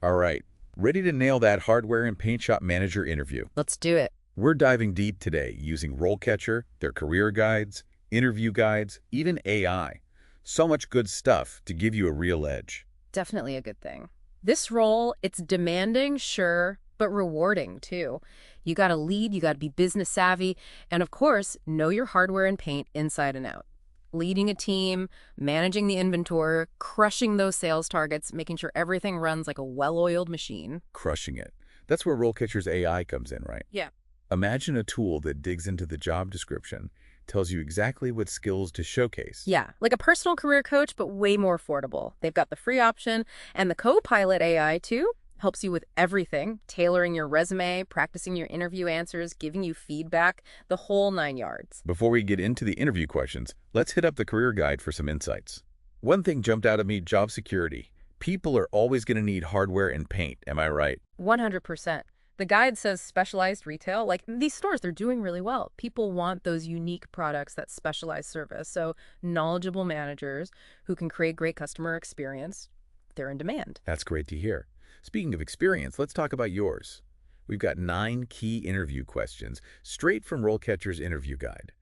All right, ready to nail that hardware and paint shop manager interview. Let's do it. We're diving deep today using RoleCatcher, their career guides, interview guides, even AI. So much good stuff to give you a real edge. Definitely a good thing. This role, it's demanding, sure, but rewarding too. You got to lead, you got to be business savvy, and of course, know your hardware and paint inside and out. Leading a team, managing the inventory, crushing those sales targets, making sure everything runs like a well-oiled machine. Crushing it. That's where RoleCatcher's AI comes in, right? Yeah. Imagine a tool that digs into the job description, tells you exactly what skills to showcase. Yeah, like a personal career coach, but way more affordable. They've got the free option, and the Copilot AI, too, helps you with everything, tailoring your resume, practicing your interview answers, giving you feedback, the whole 9 yards. Before we get into the interview questions, let's hit up the career guide for some insights. One thing jumped out at me, job security. People are always going to need hardware and paint, am I right? 100%. The guide says specialized retail. Like these stores, they're doing really well. People want those unique products, that specialized service. So knowledgeable managers who can create great customer experience, they're in demand. That's great to hear. Speaking of experience, let's talk about yours. We've got 9 key interview questions straight from RoleCatcher's interview guide.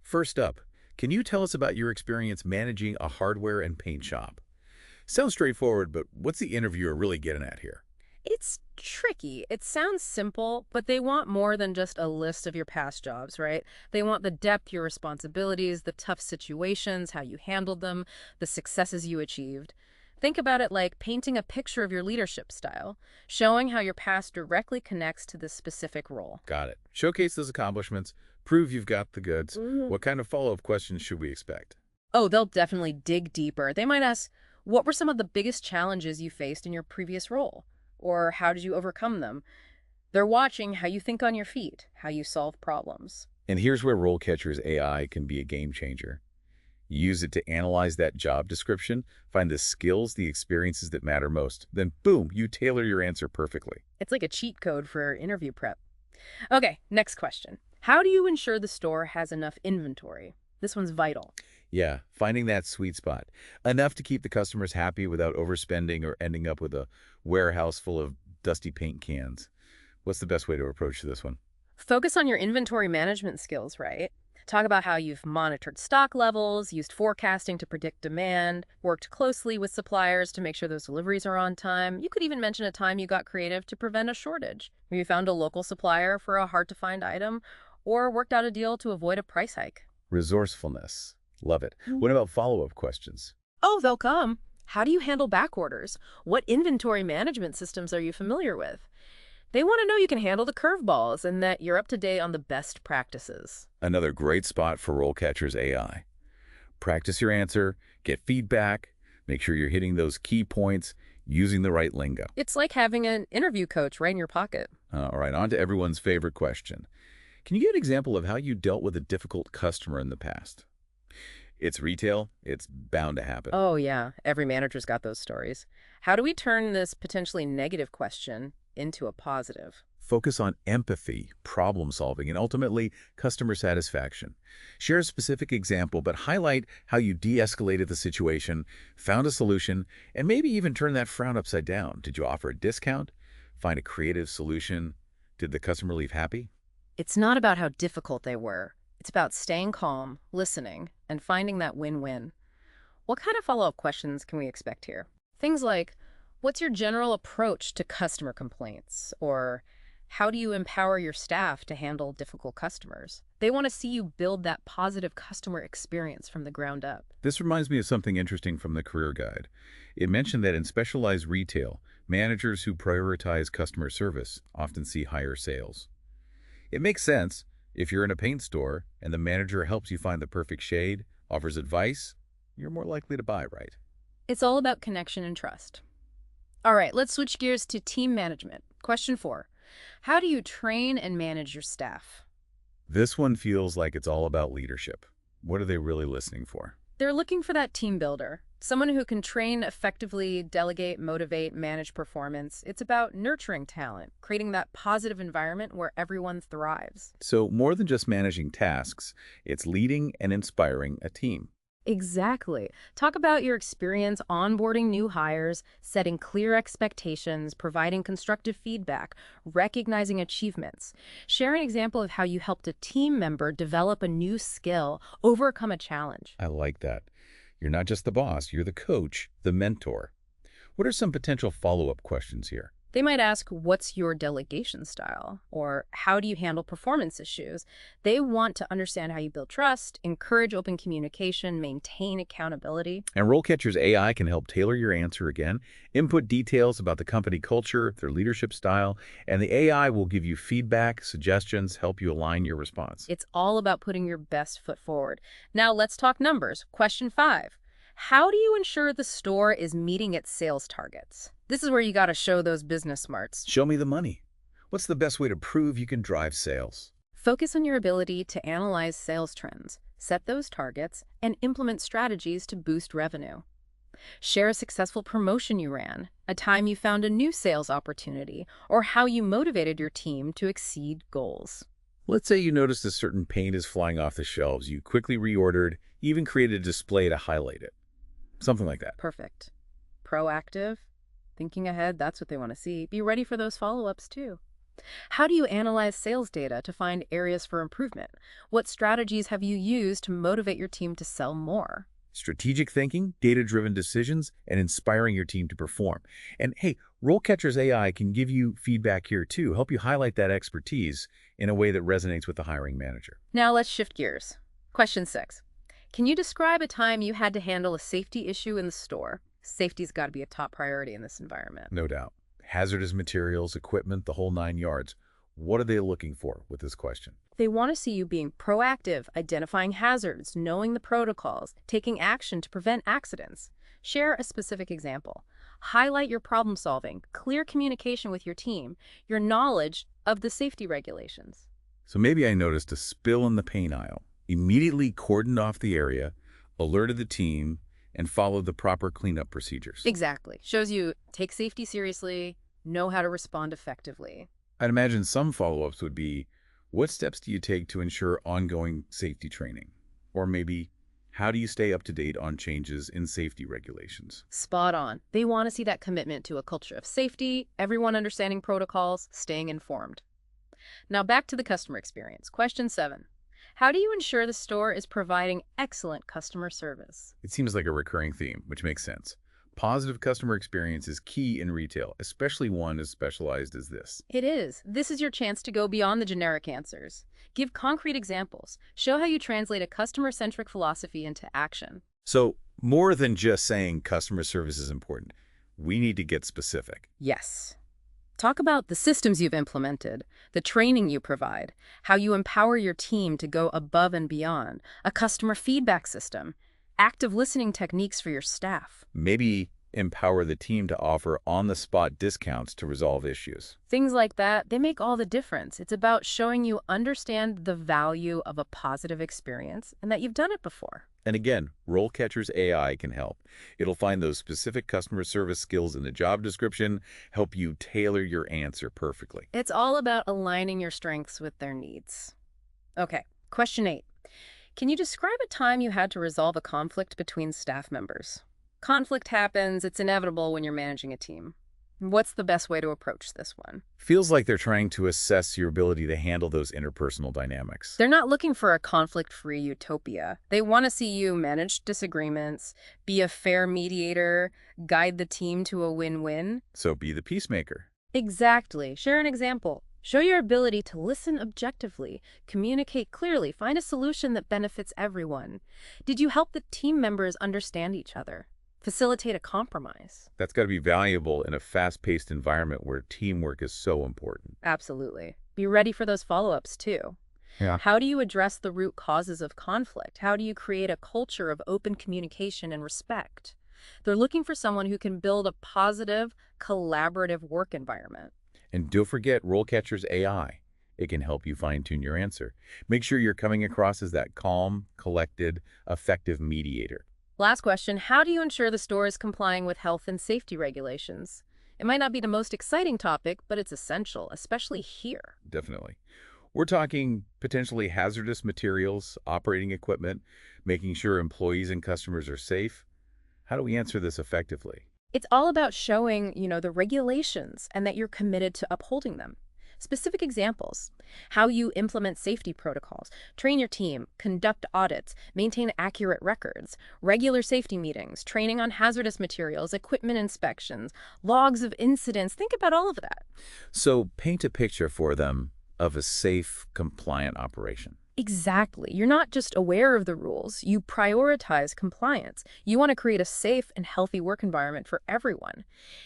First up, can you tell us about your experience managing a hardware and paint shop? Sounds straightforward, but what's the interviewer really getting at here? It's tricky. It sounds simple, but they want more than just a list of your past jobs, right? They want the depth, your responsibilities, the tough situations, how you handled them, the successes you achieved. Think about it like painting a picture of your leadership style, showing how your past directly connects to this specific role. Got it. Showcase those accomplishments, prove you've got the goods. Mhm. What kind of follow-up questions should we expect? Oh, they'll definitely dig deeper. They might ask, what were some of the biggest challenges you faced in your previous role? Or how did you overcome them? They're watching how you think on your feet, how you solve problems. And here's where RoleCatcher's AI can be a game changer. Use it to analyze that job description, find the skills, the experiences that matter most. Then boom, you tailor your answer perfectly. It's like a cheat code for interview prep. Okay, next question. How do you ensure the store has enough inventory? This one's vital. Yeah, finding that sweet spot. Enough to keep the customers happy without overspending or ending up with a warehouse full of dusty paint cans. What's the best way to approach this one? Focus on your inventory management skills, right? Talk about how you've monitored stock levels, used forecasting to predict demand, worked closely with suppliers to make sure those deliveries are on time. You could even mention a time you got creative to prevent a shortage. Maybe you found a local supplier for a hard-to-find item or worked out a deal to avoid a price hike. Resourcefulness. Love it. What about follow-up questions? Oh, they'll come. How do you handle back orders? What inventory management systems are you familiar with? They want to know you can handle the curveballs and that you're up to date on the best practices. Another great spot for RoleCatcher's AI. Practice your answer, get feedback, make sure you're hitting those key points, using the right lingo. It's like having an interview coach right in your pocket. All right, on to everyone's favorite question. Can you give an example of how you dealt with a difficult customer in the past? It's retail. It's bound to happen. Oh, yeah. Every manager's got those stories. How do we turn this potentially negative question into a positive? Focus on empathy, problem solving, and ultimately customer satisfaction. Share a specific example, but highlight how you de-escalated the situation, found a solution, and maybe even turn that frown upside down. Did you offer a discount? Find a creative solution? Did the customer leave happy? It's not about how difficult they were. It's about staying calm, listening, and finding that win-win. What kind of follow-up questions can we expect here? Things like, what's your general approach to customer complaints? Or how do you empower your staff to handle difficult customers? They want to see you build that positive customer experience from the ground up. This reminds me of something interesting from the career guide. It mentioned that in specialized retail, managers who prioritize customer service often see higher sales. It makes sense. If you're in a paint store and the manager helps you find the perfect shade, offers advice, you're more likely to buy, right? It's all about connection and trust. All right, let's switch gears to team management. Question 4. How do you train and manage your staff? This one feels like it's all about leadership. What are they really listening for? They're looking for that team builder, someone who can train effectively, delegate, motivate, manage performance. It's about nurturing talent, creating that positive environment where everyone thrives. So more than just managing tasks, it's leading and inspiring a team. Exactly. Talk about your experience onboarding new hires, setting clear expectations, providing constructive feedback, recognizing achievements. Share an example of how you helped a team member develop a new skill, overcome a challenge. I like that. You're not just the boss, you're the coach, the mentor. What are some potential follow-up questions here? They might ask, what's your delegation style? Or how do you handle performance issues? They want to understand how you build trust, encourage open communication, maintain accountability. And RoleCatcher's AI can help tailor your answer again, input details about the company culture, their leadership style, and the AI will give you feedback, suggestions, help you align your response. It's all about putting your best foot forward. Now let's talk numbers. Question 5. How do you ensure the store is meeting its sales targets? This is where you got to show those business smarts. Show me the money. What's the best way to prove you can drive sales? Focus on your ability to analyze sales trends, set those targets, and implement strategies to boost revenue. Share a successful promotion you ran, a time you found a new sales opportunity, or how you motivated your team to exceed goals. Let's say you noticed a certain paint is flying off the shelves. You quickly reordered, even created a display to highlight it. Something like that. Perfect. Proactive, thinking ahead, that's what they want to see. Be ready for those follow-ups too. How do you analyze sales data to find areas for improvement? What strategies have you used to motivate your team to sell more? Strategic thinking, data-driven decisions, and inspiring your team to perform. And hey, RoleCatcher's AI can give you feedback here too, help you highlight that expertise in a way that resonates with the hiring manager. Now let's shift gears. Question 6. Can you describe a time you had to handle a safety issue in the store? Safety's got to be a top priority in this environment. No doubt. Hazardous materials, equipment, the whole 9 yards. What are they looking for with this question? They want to see you being proactive, identifying hazards, knowing the protocols, taking action to prevent accidents. Share a specific example. Highlight your problem solving, clear communication with your team, your knowledge of the safety regulations. So maybe I noticed a spill in the paint aisle, immediately cordoned off the area, alerted the team, and followed the proper cleanup procedures. Exactly. Shows you take safety seriously, know how to respond effectively. I'd imagine some follow-ups would be, what steps do you take to ensure ongoing safety training? Or maybe, how do you stay up to date on changes in safety regulations? Spot on. They want to see that commitment to a culture of safety, everyone understanding protocols, staying informed. Now back to the customer experience. Question 7. How do you ensure the store is providing excellent customer service? It seems like a recurring theme, which makes sense. Positive customer experience is key in retail, especially one as specialized as this. It is. This is your chance to go beyond the generic answers. Give concrete examples. Show how you translate a customer-centric philosophy into action. So, more than just saying customer service is important, we need to get specific. Yes. Talk about the systems you've implemented, the training you provide, how you empower your team to go above and beyond, a customer feedback system, active listening techniques for your staff. Maybe empower the team to offer on-the-spot discounts to resolve issues. Things like that, they make all the difference. It's about showing you understand the value of a positive experience and that you've done it before. And again, RoleCatcher's AI can help. It'll find those specific customer service skills in the job description, help you tailor your answer perfectly. It's all about aligning your strengths with their needs. Okay, question 8. Can you describe a time you had to resolve a conflict between staff members? Conflict happens, it's inevitable when you're managing a team. What's the best way to approach this one? Feels like they're trying to assess your ability to handle those interpersonal dynamics. They're not looking for a conflict-free utopia. They want to see you manage disagreements, be a fair mediator, guide the team to a win-win. So be the peacemaker. Exactly. Share an example. Show your ability to listen objectively, communicate clearly, find a solution that benefits everyone. Did you help the team members understand each other? Facilitate a compromise? That's got to be valuable in a fast-paced environment where teamwork is so important. Absolutely. Be ready for those follow-ups too. Yeah. How do you address the root causes of conflict? How do you create a culture of open communication and respect? They're looking for someone who can build a positive, collaborative work environment. And don't forget RoleCatcher's AI. It can help you fine-tune your answer. Make sure you're coming across as that calm, collected, effective mediator. Last question, how do you ensure the store is complying with health and safety regulations? It might not be the most exciting topic, but it's essential, especially here. Definitely. We're talking potentially hazardous materials, operating equipment, making sure employees and customers are safe. How do we answer this effectively? It's all about showing, the regulations and that you're committed to upholding them. Specific examples: how you implement safety protocols, train your team, conduct audits, maintain accurate records, regular safety meetings, training on hazardous materials, equipment inspections, logs of incidents. Think about all of that. So paint a picture for them of a safe, compliant operation. Exactly. You're not just aware of the rules, you prioritize compliance. You want to create a safe and healthy work environment for everyone.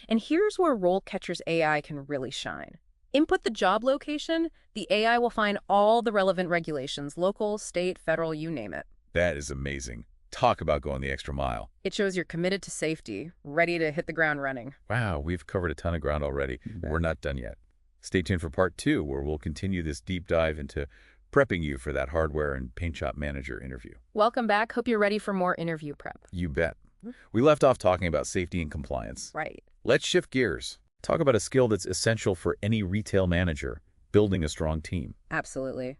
And here's where RoleCatcher's AI can really shine. Input the job location, the AI will find all the relevant regulations, local, state, federal, you name it. That is amazing. Talk about going the extra mile. It shows you're committed to safety, ready to hit the ground running. Wow, we've covered a ton of ground already. We're not done yet. Stay tuned for part 2, where we'll continue this deep dive into prepping you for that hardware and paint shop manager interview. Welcome back. Hope you're ready for more interview prep. You bet. We left off talking about safety and compliance. Right. Let's shift gears. Talk about a skill that's essential for any retail manager, building a strong team. Absolutely.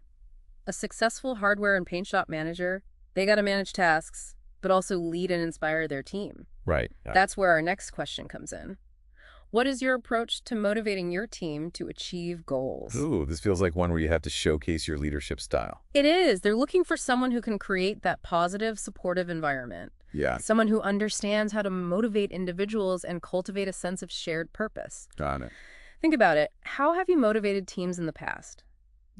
A successful hardware and paint shop manager, they got to manage tasks, but also lead and inspire their team. Right. That's where our next question comes in. What is your approach to motivating your team to achieve goals? Ooh, this feels like one where you have to showcase your leadership style. It is. They're looking for someone who can create that positive, supportive environment. Yeah. Someone who understands how to motivate individuals and cultivate a sense of shared purpose. Got it. Think about it. How have you motivated teams in the past?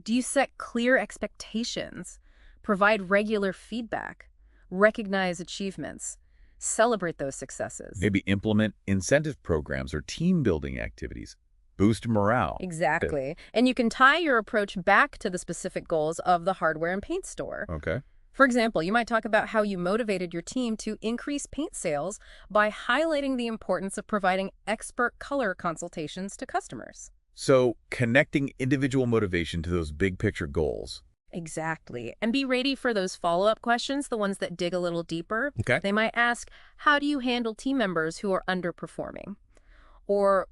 Do you set clear expectations, provide regular feedback, recognize achievements, celebrate those successes? Maybe implement incentive programs or team building activities. Boost morale. Exactly. And you can tie your approach back to the specific goals of the hardware and paint store. Okay. For example, you might talk about how you motivated your team to increase paint sales by highlighting the importance of providing expert color consultations to customers. So connecting individual motivation to those big picture goals. Exactly. And be ready for those follow-up questions, the ones that dig a little deeper. Okay. They might ask, how do you handle team members who are underperforming? Or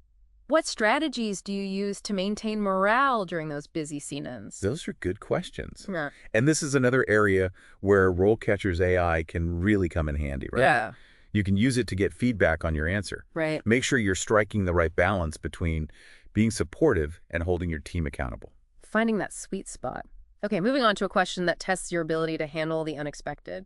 what strategies do you use to maintain morale during those busy seasons? Those are good questions. Yeah. And this is another area where RoleCatcher's AI can really come in handy, right? Yeah. You can use it to get feedback on your answer. Right. Make sure you're striking the right balance between being supportive and holding your team accountable. Finding that sweet spot. Okay, moving on to a question that tests your ability to handle the unexpected.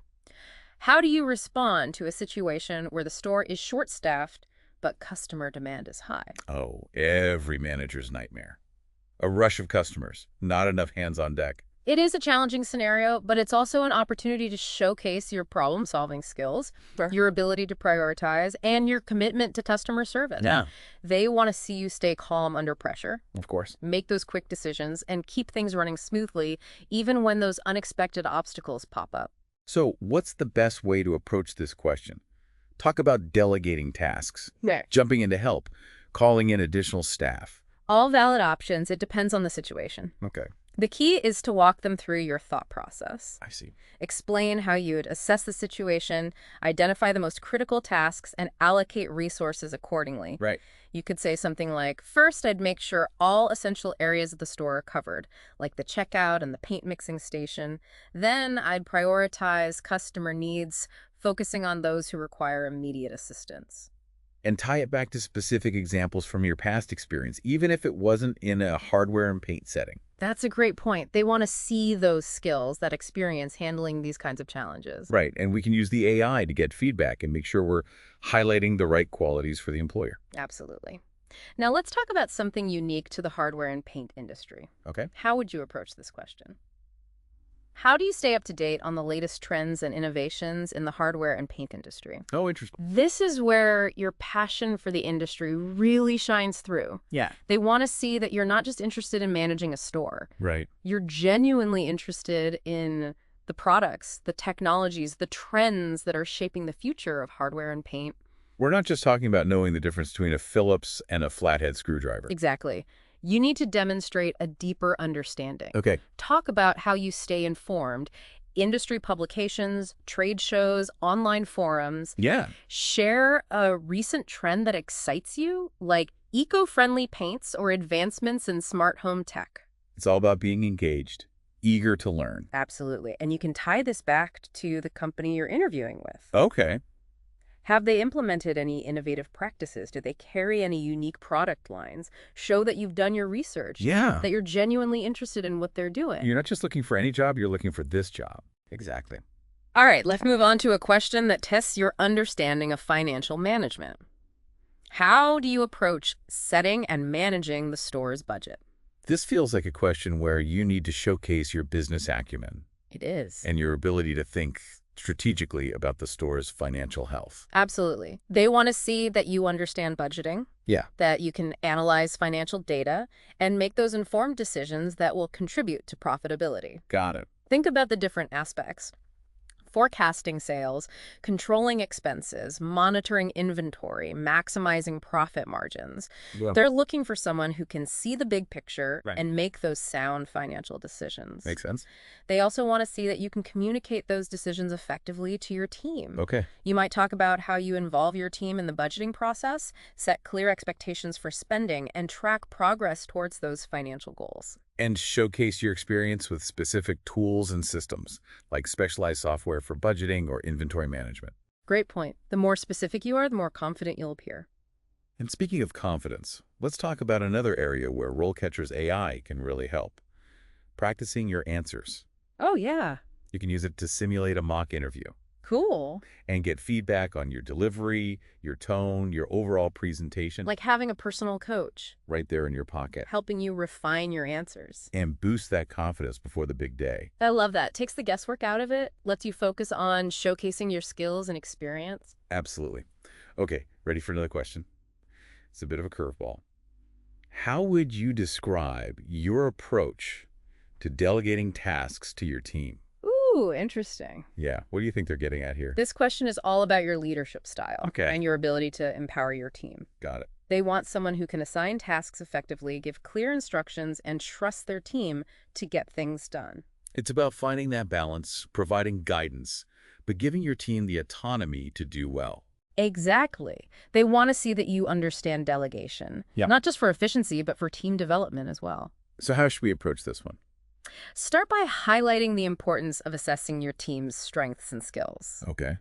How do you respond to a situation where the store is short-staffed, but customer demand is high? Oh, every manager's nightmare. A rush of customers, not enough hands on deck. It is a challenging scenario, but it's also an opportunity to showcase your problem-solving skills, your ability to prioritize, and your commitment to customer service. Yeah. They want to see you stay calm under pressure, Of course. make those quick decisions, and keep things running smoothly, even when those unexpected obstacles pop up. So what's the best way to approach this question? Talk about delegating tasks, jumping in to help, calling in additional staff. All valid options. It depends on the situation. Okay. The key is to walk them through your thought process. I see. Explain how you'd assess the situation, identify the most critical tasks, and allocate resources accordingly. Right. You could say something like, first, I'd make sure all essential areas of the store are covered, like the checkout and the paint mixing station. Then I'd prioritize customer needs, focusing on those who require immediate assistance. And tie it back to specific examples from your past experience, even if it wasn't in a hardware and paint setting. That's a great point. They want to see those skills, that experience handling these kinds of challenges. Right. And we can use the AI to get feedback and make sure we're highlighting the right qualities for the employer. Absolutely. Now let's talk about something unique to the hardware and paint industry. Okay. How would you approach this question? How do you stay up to date on the latest trends and innovations in the hardware and paint industry? Oh, interesting. This is where your passion for the industry really shines through. Yeah. They want to see that you're not just interested in managing a store. Right. You're genuinely interested in the products, the technologies, the trends that are shaping the future of hardware and paint. We're not just talking about knowing the difference between a Phillips and a flathead screwdriver. Exactly. You need to demonstrate a deeper understanding. Okay. Talk about how you stay informed. Industry publications, trade shows, online forums. Yeah. Share a recent trend that excites you, like eco-friendly paints or advancements in smart home tech. It's all about being engaged, eager to learn. Absolutely. And you can tie this back to the company you're interviewing with. Okay. Have they implemented any innovative practices? Do they carry any unique product lines? Show that you've done your research, Yeah. that you're genuinely interested in what they're doing. You're not just looking for any job, you're looking for this job. Exactly. All right, let's move on to a question that tests your understanding of financial management. How do you approach setting and managing the store's budget? This feels like a question where you need to showcase your business acumen It is. and your ability to think strategically about the store's financial health. Absolutely. They want to see that you understand budgeting, Yeah. that you can analyze financial data, and make those informed decisions that will contribute to profitability. Got it. Think about the different aspects. Forecasting sales, controlling expenses, monitoring inventory, maximizing profit margins. Yeah. They're looking for someone who can see the big picture Right. and make those sound financial decisions. Makes sense. They also want to see that you can communicate those decisions effectively to your team. Okay. You might talk about how you involve your team in the budgeting process, set clear expectations for spending, and track progress towards those financial goals. And showcase your experience with specific tools and systems, like specialized software for budgeting or inventory management. Great point. The more specific you are, the more confident you'll appear. And speaking of confidence, let's talk about another area where RoleCatcher's AI can really help. Practicing your answers. Oh, yeah. You can use it to simulate a mock interview Cool. and get feedback on your delivery, your tone, your overall presentation, Like having a personal coach, right there in your pocket. helping you refine your answers. And boost that confidence before the big day. I love that. Takes the guesswork out of it, lets you focus on showcasing your skills and experience. Absolutely. Okay, ready for another question? It's a bit of a curveball. How would you describe your approach to delegating tasks to your team? Ooh, interesting. Yeah, what do you think they're getting at here? This question is all about your leadership style Okay. and your ability to empower your team. Got it. They want someone who can assign tasks effectively, give clear instructions, and trust their team to get things done. It's about finding that balance, providing guidance, but giving your team the autonomy to do well. Exactly. They want to see that you understand delegation, Yep. not just for efficiency, but for team development as well. So how should we approach this one? Start by highlighting the importance of assessing your team's strengths and skills. Okay.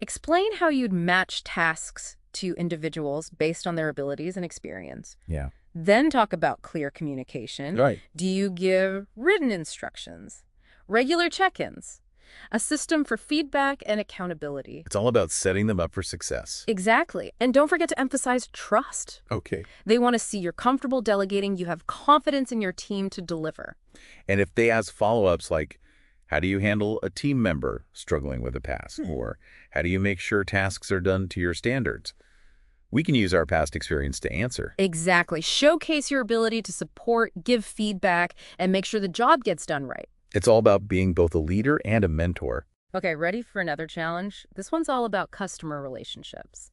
Explain how you'd match tasks to individuals based on their abilities and experience. Yeah. Then talk about clear communication. Right. Do you give written instructions, regular check-ins, a system for feedback and accountability? It's all about setting them up for success. Exactly. And don't forget to emphasize trust. Okay. They want to see you're comfortable delegating, you have confidence in your team to deliver. And if they ask follow-ups like, how do you handle a team member struggling with a task? Or how do you make sure tasks are done to your standards? We can use our past experience to answer. Exactly. Showcase your ability to support, give feedback, and make sure the job gets done right. It's all about being both a leader and a mentor. Okay, ready for another challenge? This one's all about customer relationships.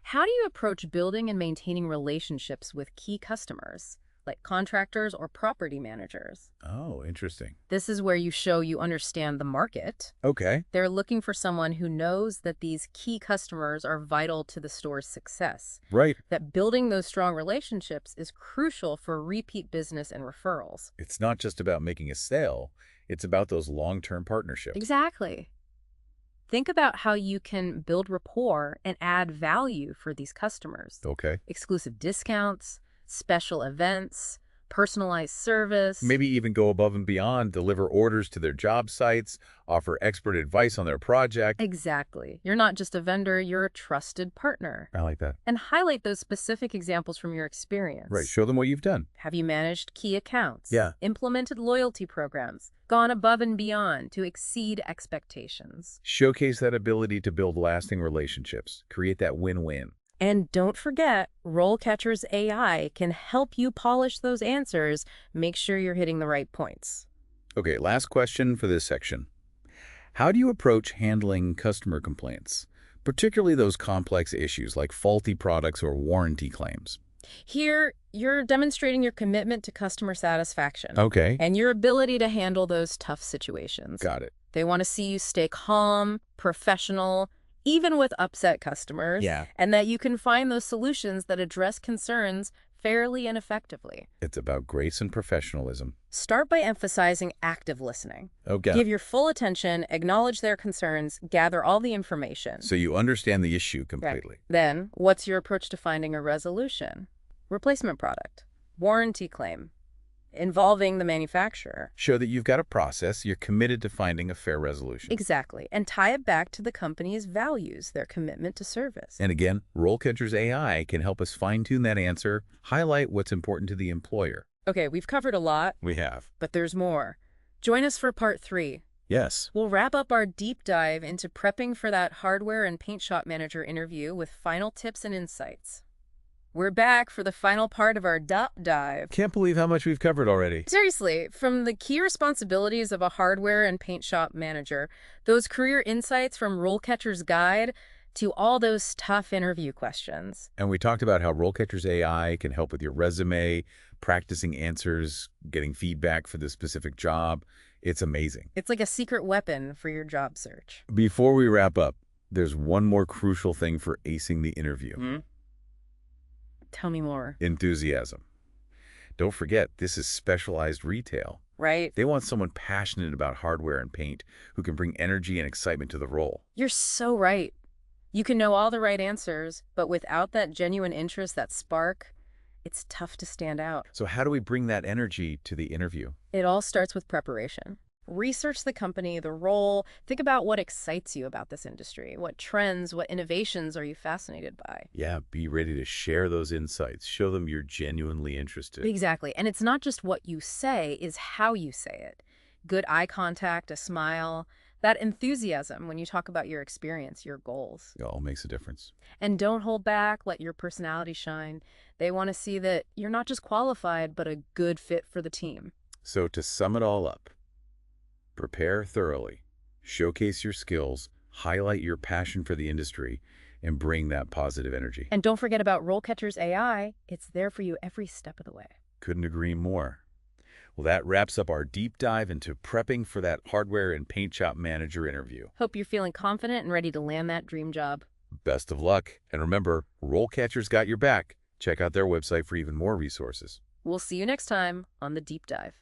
How do you approach building and maintaining relationships with key customers, like contractors or property managers? Oh, interesting. This is where you show you understand the market. Okay. They're looking for someone who knows that these key customers are vital to the store's success, Right. that building those strong relationships is crucial for repeat business and referrals. It's not just about making a sale. It's about those long-term partnerships. Exactly. Think about how you can build rapport and add value for these customers. Okay. Exclusive discounts, special events, personalized service. Maybe even go above and beyond, deliver orders to their job sites, offer expert advice on their project. Exactly. You're not just a vendor, you're a trusted partner. I like that. And highlight those specific examples from your experience. Right. Show them what you've done. Have you managed key accounts? Yeah. Implemented loyalty programs? Gone above and beyond to exceed expectations? Showcase that ability to build lasting relationships. Create that win-win. And don't forget, RoleCatcher's AI can help you polish those answers. Make sure you're hitting the right points. Okay, last question for this section. How do you approach handling customer complaints, particularly those complex issues like faulty products or warranty claims? Here, you're demonstrating your commitment to customer satisfaction. Okay. And your ability to handle those tough situations. Got it. They want to see you stay calm, professional, even with upset customers. Yeah. And that you can find those solutions that address concerns fairly and effectively. It's about grace and professionalism. Start by emphasizing active listening. Okay. Give your full attention, acknowledge their concerns, gather all the information. So you understand the issue Right. completely. Then, what's your approach to finding a resolution? Replacement product, warranty claim, involving the manufacturer. Show that you've got a process, you're committed to finding a fair resolution. Exactly, and tie it back to the company's values, their commitment to service. And again, RoleCatcher's AI can help us fine-tune that answer, highlight what's important to the employer. Okay, we've covered a lot, We have. but there's more. Join us for part 3. Yes. We'll wrap up our deep dive into prepping for that hardware and paint shop manager interview with final tips and insights. We're back for the final part of our dive. Can't believe how much we've covered already. Seriously, from the key responsibilities of a hardware and paint shop manager, those career insights from RoleCatcher's guide, to all those tough interview questions. And we talked about how RoleCatcher's AI can help with your resume, practicing answers, getting feedback for the specific job. It's amazing. It's like a secret weapon for your job search. Before we wrap up, there's one more crucial thing for acing the interview. Tell me more. Enthusiasm. Don't forget, this is specialized retail. Right? They want someone passionate about hardware and paint who can bring energy and excitement to the role. You're so right. You can know all the right answers, but without that genuine interest, that spark, it's tough to stand out. So how do we bring that energy to the interview? It all starts with preparation. Research the company, the role. Think about what excites you about this industry. What trends, what innovations are you fascinated by? Yeah, be ready to share those insights. Show them you're genuinely interested. Exactly. And it's not just what you say, is how you say it. Good eye contact, a smile, that enthusiasm when you talk about your experience, your goals. It all makes a difference. And don't hold back, let your personality shine. They want to see that you're not just qualified, but a good fit for the team. So to sum it all up, prepare thoroughly, showcase your skills, highlight your passion for the industry, and bring that positive energy. And don't forget about RoleCatcher's AI. It's there for you every step of the way. Couldn't agree more. Well, that wraps up our deep dive into prepping for that hardware and paint shop manager interview. Hope you're feeling confident and ready to land that dream job. Best of luck. And remember, RoleCatcher's got your back. Check out their website for even more resources. We'll see you next time on The Deep Dive.